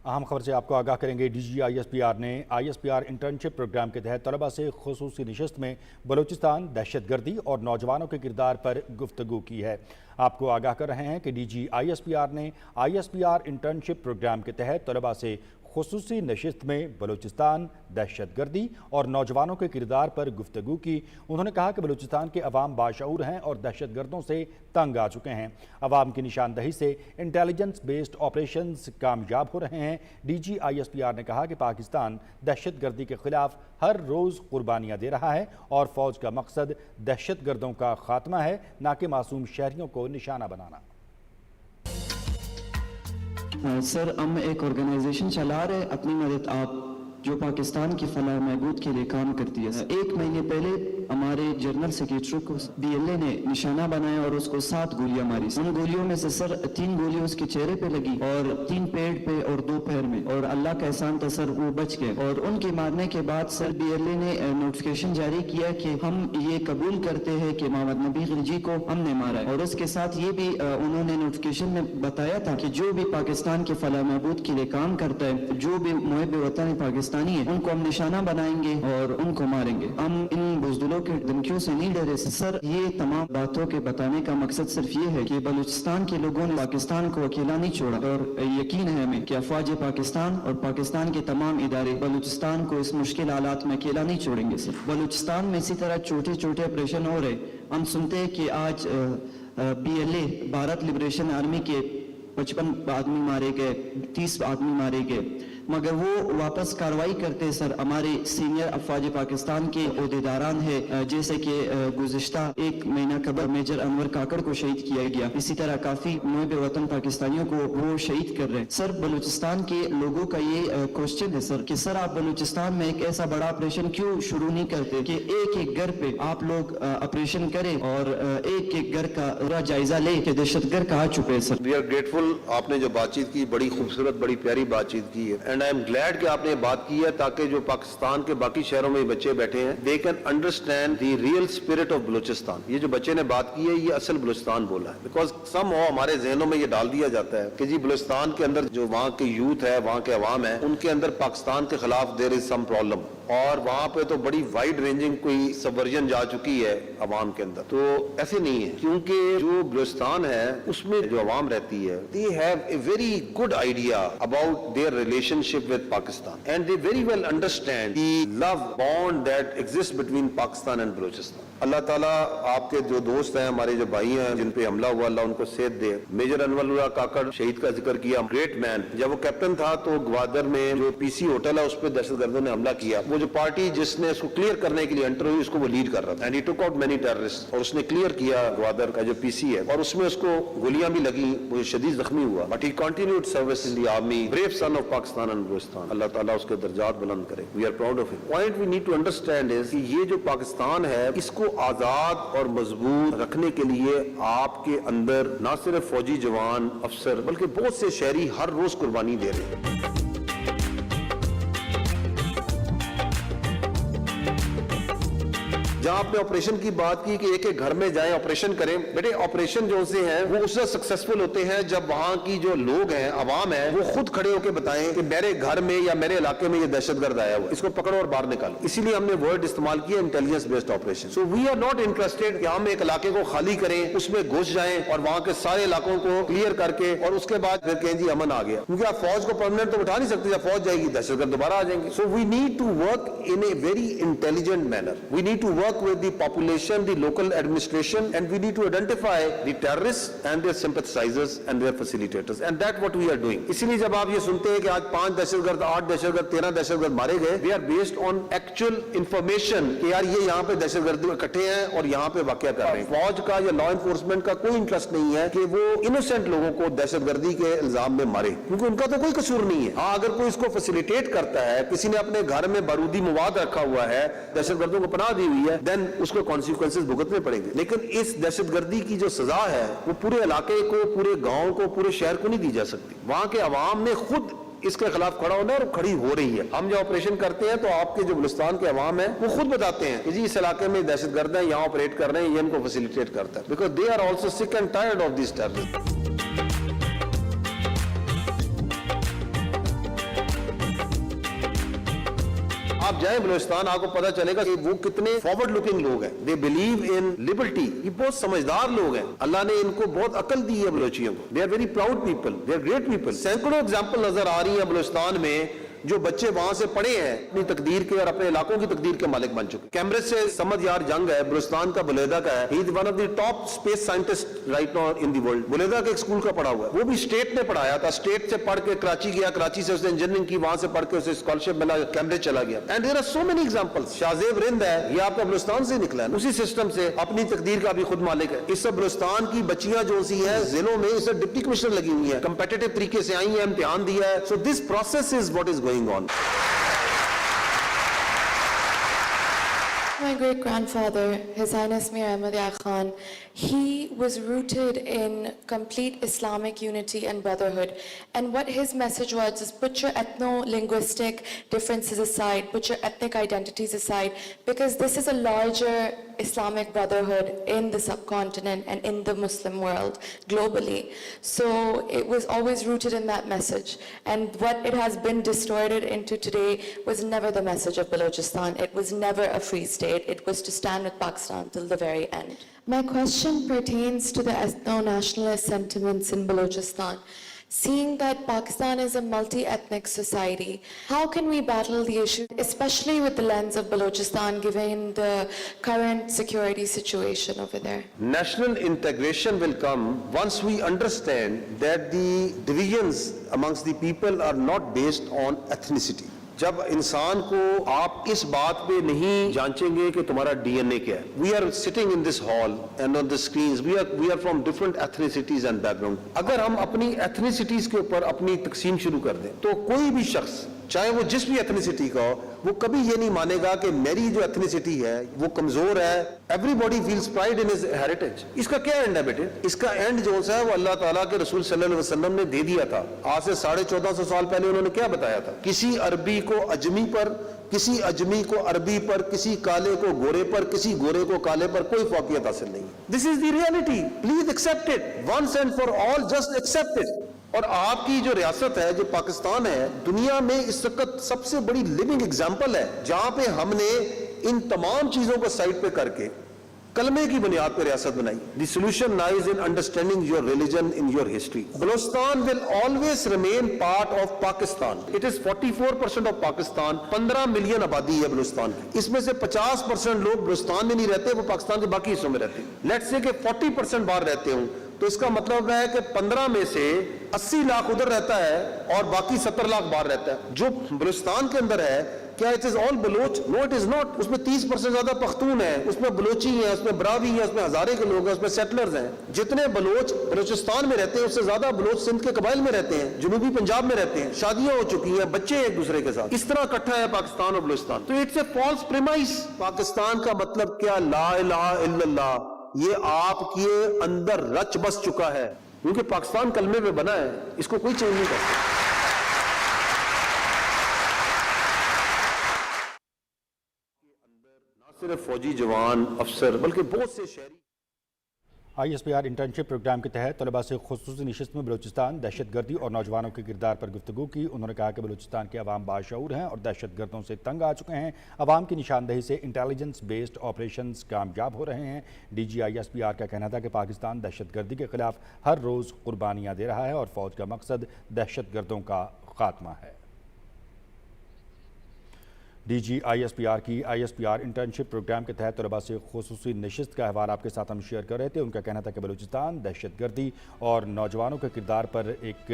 اہم خبر سے آپ کو آگاہ کریں گے۔ D G I S P R نے I S P R internship program کے تحت طلبہ سے خصوصی نشست میں بلوچستان، دہشت گردی اور نوجوانوں کے کردار پر گفتگو کی ہے۔ آپ کو آگاہ کر رہے ہیں کہ D G I S P R نے I S P R internship program کے تحت طلبہ سے خصوصی نشست میں بلوچستان، دہشت گردی اور نوجوانوں کے کردار پر گفتگو کی۔ انہوں نے کہا کہ بلوچستان کے عوام باشعور ہیں اور دہشت گردوں سے تنگ آ چکے ہیں۔ عوام کی نشاندہی سے انٹیلیجنس بیسڈ آپریشنز کامیاب ہو رہے ہیں۔ D G I S P R نے کہا کہ پاکستان دہشت گردی کے خلاف ہر روز قربانیاں دے رہا ہے اور فوج کا مقصد دہشت گردوں کا خاتمہ ہے، نہ کہ معصوم شہریوں کو نشانہ بنانا۔ سر ہم ایک آرگنائزیشن چلا رہے اپنی مدد آپ جو پاکستان کی فلاح و بہبود کے لیے کام کرتی ہے۔ 1 مہینے پہلے ہمارے جنرل سیکریٹری کو بی ایل اے نے نشانہ بنایا اور اس کو 7 گولیاں ماری۔ ان گولیوں میں سے سر 3 گولیاں اس کے چہرے پہ لگی اور 3 پیٹ پہ اور 2 پیر میں، اور اللہ کا احسان تھا سر وہ بچ گئے۔ اور ان کے مارنے کے بعد سر بی ایل اے نے نوٹیفیکیشن جاری کیا کہ ہم یہ قبول کرتے ہیں کہ محمد نبی خلجی کو ہم نے مارا ہے، اور اس کے ساتھ یہ بھی انہوں نے نوٹیفیکیشن میں بتایا تھا کہ جو بھی پاکستان کے فلاح و بہبود کے لیے کام کرتا ہے، جو بھی محب وطن پاکستانی ہے، ان کو ہم نشانہ بنائیں گے اور ان کو ماریں گے۔ ہم ان بزدلوں کے دھمکیوں سے نہیں ڈرے سر۔ یہ تمام باتوں کے بتانے کا مقصد صرف یہ ہے کہ بلوچستان کے لوگوں نے پاکستان کو اکیلا نہیں چھوڑا، اور یقین ہے ہمیں کہ افواج پاکستان اور پاکستان کے تمام ادارے بلوچستان کو اس مشکل حالات میں اکیلا نہیں چھوڑیں گے سر۔ بلوچستان میں اسی طرح چھوٹے چھوٹے آپریشن ہو رہے۔ ہم سنتے ہیں کہ آج B L A Bharat liberation army کے 55 آدمی مارے گئے، 30 آدمی مارے گئے، مگر وہ واپس کارروائی کرتے سر ہمارے سینئر افواج پاکستان کے عہدیداران ہیں، جیسے کہ گزشتہ 1 مہینہ قبل میجر انور کاکڑ کو شہید کیا گیا، اسی طرح کافی محب وطن پاکستانیوں کو وہ شہید کر رہے ہیں۔ سر بلوچستان کے لوگوں کا یہ کوشچن ہے سر کہ سر آپ بلوچستان میں ایک ایسا بڑا آپریشن کیوں شروع نہیں کرتے کہ ایک ایک گھر پہ آپ لوگ آپریشن کریں اور ایک ایک گھر کا پورا جائزہ لیں کہ دہشت گرد کہاں چھپے ہیں سر۔ وی آر گریٹفل، آپ نے جو بات چیت کی بڑی خوبصورت بڑی پیاری بات چیت کی ہے، اینڈ آئی ایم گلیڈ کہ آپ نے بات کی ہے تاکہ جو پاکستان کے باقی شہروں میں بچے بیٹھے ہیں they can understand the real spirit of Balochistan. یہ جو بچے نے بات کی ہے یہ اصل بلوچستان بولا ہے، بیکاز سم ہو ہمارے ذہنوں میں یہ ڈال دیا جاتا ہے کہ جی بلوچستان کے اندر جو وہاں کے یوتھ ہے، وہاں کے عوام ہے، ان کے اندر پاکستان کے خلاف دیر از سم پرابلم، اور وہاں پہ تو بڑی وائڈ رینجنگ کوئی سبورژن جا چکی ہے عوام کے اندر۔ تو ایسے نہیں ہے، کیونکہ جو بلوچستان ہے اس میں جو عوام رہتی ہے they have a very good idea about their relationship with Pakistan and they very well understand the love bond that exists between Pakistan and Balochistan۔ اللہ تعالیٰ آپ کے جو دوست ہیں، ہمارے جو بھائی ہیں جن پہ حملہ ہوا، اللہ ان کو صحت دے۔ میجر انور اللہ کاکڑ شہید کا ذکر کیا، گریٹ مین۔ جب وہ کیپٹن تھا تو گوادر میں جو پی سی ہوٹل ہے اس پہ دہشت گردوں نے حملہ کیا، وہ جو پارٹی جس نے اس کو کلیئر کرنے کے لیے انٹر ہوئی اس کو وہ لیڈ کر رہا تھا، and he took out many terrorist, اور اس نے کلیئر کیا گوادر کا جو پی سی ہے، اور اس میں اس کو گولیاں بھی لگی، وہ شدید زخمی ہوا، but he continued service in the army, brave son of Pakistan and Balochistan. اللہ تعالیٰ اس کے درجات بلند کرے، we are proud of him. Point we need to understand is کہ یہ جو پاکستان ہے اس کو آزاد اور مضبوط رکھنے کے لیے آپ کے اندر نہ صرف فوجی جوان افسر بلکہ بہت سے شہری ہر روز قربانی دے رہے ہیں۔ جہاں آپ نے آپریشن کی بات کی کہ ایک ایک گھر میں جائیں آپریشن کریں، بیٹے آپریشن جو سے ہیں وہ اس وقت سکسیسفل ہوتے ہیں جب وہاں کی جو لوگ ہیں، عوام ہے، وہ خود کھڑے ہو کے بتائیں کہ میرے گھر میں یا میرے علاقے میں یہ دہشت گرد آیا ہوا، اس کو پکڑو اور باہر نکالو۔ اسی لیے ہم نے ورڈ استعمال کیا intelligence based operation. So we are not interested کہ ہم ایک علاقے کو خالی کریں، اس میں گھس جائیں اور وہاں کے سارے علاقوں کو کلیئر کر کے اور اس کے بعد پھر کہیں جی امن آ گیا، کیونکہ آپ فوج کو پرماننٹ تو بٹھا نہیں سکتے، جب فوج جائے گی دہشت گرد دوبارہ آ جائیں گے۔ So we need to work in a very intelligent manner, we need to work with the population, the local administration, and we need to identify the terrorists and their sympathizers and their facilitators, and that's what we are doing۔ اسی لیے جب آپ یہ سنتے ہیں کہ آج 5 دہشت گرد، 8 دہشت گرد، 13 دہشت گرد مارے گئے، they are based on actual information کہ یار یہ یہاں پہ دہشت گرد اکٹھے ہیں اور یہاں پہ واقعہ کر رہے ہیں۔ فوج کا یا لا انفورسمنٹ کا کوئی انٹرسٹ نہیں ہے کہ وہ انوسینٹ لوگوں کو دہشت گردی کے الزام میں مارے، کیونکہ ان کا تو کوئی قصور نہیں ہے۔ ہاں اگر کوئی اس کو فیسیلیٹیٹ کرتا ہے، کسی نے اپنے گھر میں بارودی مواد رکھا ہوا ہے، دہشت گردوں کو پناہ دی ہوئی ہے، دین اس کو کانسیکوینسز بھگتنے پڑیں گے، لیکن اس دہشت گردی کی جو سزا ہے وہ پورے علاقے کو، پورے گاؤں کو، پورے شہر کو نہیں دی جا سکتی۔ وہاں کے عوام نے خود اس کے خلاف کھڑا ہونا ہے اور کھڑی ہو رہی ہے۔ ہم جو آپریشن کرتے ہیں تو آپ کے جو بلوچستان کے عوام ہیں وہ خود بتاتے ہیں کہ جی اس علاقے میں دہشت گرد ہیں، یہاں آپریٹ کر رہے ہیں، یہ ان کو فیسیلیٹیٹ کرتا ہے، بیکاز دے آر آلسو سک and tired of these terrorist. آپ جائیں بلوچستان آپ کو پتا چلے گا کہ وہ کتنے فارورڈ لکنگ لوگ ہیں. They believe in Liberty. یہ بہت سمجھدار لوگ ہیں, اللہ نے ان کو بہت عقل دی ہے بلوچیوں کو. They are very proud people, they are great people. سینکڑوں ایگزامپل نظر آ رہی ہیں بلوچستان میں جو بچے وہاں سے پڑھے ہیں اپنی تقدیر کے اور اپنے علاقوں کی تقدیر کے مالک بن چکے. کیمبرج سے سمد یار جنگ ہے, بلوچستان کا بلیدہ کا ہے. He is one of the top space scientist right now in the world. Buleda کے ایک اسکول کا پڑھا ہوا ہے, وہ بھی اسٹیٹ نے پڑھایا تھا. اسٹیٹ سے پڑھ کے کراچی گیا, کراچی سے اس نے انجینئرنگ کی, وہاں سے پڑھ کے اسے اسکالرشپ ملا, کیمبرج چلا گیا. And there are so many examples. Shahzeb Rind ہے, یہ آپ کا بلوچستان سے نکلا ہے, اسی سسٹم سے اپنی تقدیر کا بھی خود مالک ہے. اس سے بلوچستان کی بچیاں جو سی ہیں ضلعوں میں, اس سے ڈپٹی کمشنر لگی ہوئی ہیں, کمپیٹیٹو طریقے سے آئی ہیں, امتحان دیا ہے. So this process is what is going on. My great-grandfather, His Highness Mir Ahmad Yar Khan, he was rooted in complete Islamic unity and brotherhood. And what his message was is put your ethno-linguistic differences aside, put your ethnic identities aside, because this is a larger Islamic brotherhood in the subcontinent and in the Muslim world globally. So it was always rooted in that message. And what it has been distorted into today was never the message of Balochistan. It was never a free state. It was to stand with Pakistan till the very end. My question pertains to the ethno-nationalist sentiments in Balochistan. Seeing that Pakistan is a multi-ethnic society, how can we battle the issue, especially with the lens of Balochistan, given the current security situation over there? National integration will come once we understand that the divisions amongst the people are not based on ethnicity. جب انسان کو آپ اس بات پہ نہیں جانچیں گے کہ تمہارا ڈی این اے کیا ہے. We are sitting in this hall and on the screens we are from different ethnicities and background. اگر ہم اپنی ایتھنیسٹیز کے اوپر اپنی تقسیم شروع کر دیں تو کوئی بھی شخص چاہے وہ جس بھی ایتھنیسٹی کا ہو, وہ کبھی یہ نہیں مانے گا کہ میری جو ایتھنیسٹی ہے وہ کمزور ہے. Everybody feels pride in his heritage. اس کا کیا اینڈ ہے بیٹے؟ اس کا اینڈ جو ہے وہ اللہ تعالیٰ کے رسول صلی اللہ علیہ وسلم نے دے دیا تھا. آج سے 1450 سال پہلے انہوں نے کیا بتایا تھا؟ کسی عربی کو اجمی پر, کسی اجمی کو عربی پر, کسی کالے کو گورے پر, کسی گورے کو کالے پر کوئی فوقیت حاصل نہیں. This is the reality. Please accept it once and for all. Just accept it. اور آپ کی جو ریاست ہے, جو پاکستان ہے, دنیا میں اس وقت سب سے بڑی لیونگ ایگزامپل ہے جہاں پہ ہم نے ان تمام چیزوں کو سائڈ پہ کر کے کلمے کی بنیاد پہ ریاست بنائی. The solution لائز in understanding your religion in your history. Balochistan will always remain part of Pakistan. It is 44% of Pakistan. 15 million آبادی ہے بلوچستان کی. اس میں سے 50% لوگ بلوچستان میں نہیں رہتے, وہ پاکستان کے باقی حصوں میں رہتے ہیں. لیٹس سے کہ 40% باہر رہتے ہوں, تو اس کا مطلب ہے کہ 15 میں سے 80 لاکھ ادھر رہتا ہے اور باقی 70 لاکھ باہر رہتا ہے. جو بلوچستان کے اندر ہے, کیا it is all Baloch? No it is not. اس میں 30% زیادہ پختون ہیں, اس میں بلوچی ہیں, اس میں براوی ہیں, اس میں ہزارے کے لوگ ہیں, اس میں سیٹلرز ہیں. جتنے بلوچ بلوچستان میں رہتے ہیں اس سے زیادہ بلوچ سندھ کے قبائل میں رہتے ہیں, جنوبی پنجاب میں رہتے ہیں. شادیاں ہو چکی ہیں, بچے ایک دوسرے کے ساتھ. اس طرح اکٹھا ہے پاکستان اور بلوچستان. تو اٹس اے فالس پریمائس. پاکستان کا مطلب کیا؟ لا الہ الا اللہ. یہ آپ کے اندر رچ بس چکا ہے, کیونکہ پاکستان کلمے پہ بنا ہے, اس کو کوئی چینج نہیں کر سکتا. نہ صرف فوجی جوان افسر بلکہ بہت سے شہری. ISPR انٹرنشپ پروگرام کے تحت طلباء سے خصوصی نشست میں بلوچستان, دہشت گردی اور نوجوانوں کے کردار پر گفتگو کی. انہوں نے کہا کہ بلوچستان کے عوام باشعور ہیں اور دہشت گردوں سے تنگ آ چکے ہیں. عوام کی نشاندہی سے انٹیلیجنس بیسڈ آپریشنز کامیاب ہو رہے ہیں. DG ISPR کا کہنا تھا کہ پاکستان دہشت گردی کے خلاف ہر روز قربانیاں دے رہا ہے اور فوج کا مقصد دہشت گردوں کا خاتمہ ہے. DG ISPR کی ISPR انٹرنشپ پروگرام کے تحت طلباء سے خصوصی نشست کا احوال آپ کے ساتھ ہم شیئر کر رہے تھے. ان کا کہنا تھا کہ بلوچستان دہشت گردی اور نوجوانوں کے کردار پر ایک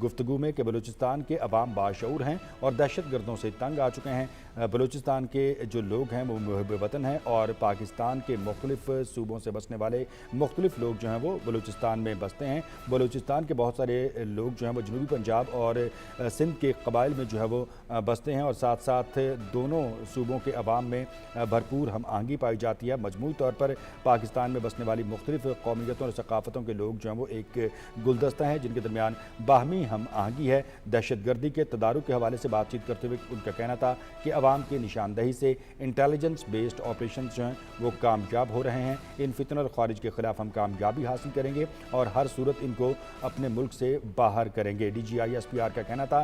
گفتگو میں کہ بلوچستان کے عوام باشعور ہیں اور دہشت گردوں سے تنگ آ چکے ہیں. بلوچستان کے جو لوگ ہیں وہ محب وطن ہیں اور پاکستان کے مختلف صوبوں سے بسنے والے مختلف لوگ جو ہیں وہ بلوچستان میں بستے ہیں. بلوچستان کے بہت سارے لوگ جو ہیں وہ جنوبی پنجاب اور سندھ کے قبائل میں جو ہے وہ بستے ہیں اور ساتھ ساتھ دونوں صوبوں کے عوام میں بھرپور ہم آہنگی پائی جاتی ہے. مجموعی طور پر پاکستان میں بسنے والی مختلف قومیتوں اور ثقافتوں کے لوگ جو ہیں وہ ایک گلدستہ ہیں جن کے درمیان باہمی ہم آہنگی ہے. دہشت گردی کے تدارک کے حوالے سے بات چیت کرتے ہوئے ان کا کہنا تھا کہ عوام کی نشاندہی سے انٹیلیجنس بیسڈ آپریشنز جو ہیں وہ کامیاب ہو رہے ہیں. ان فتن اور خارج کے خلاف ہم کامیابی حاصل کریں گے اور ہر صورت ان کو اپنے ملک سے باہر کریں گے. DG ISPR کا کہنا تھا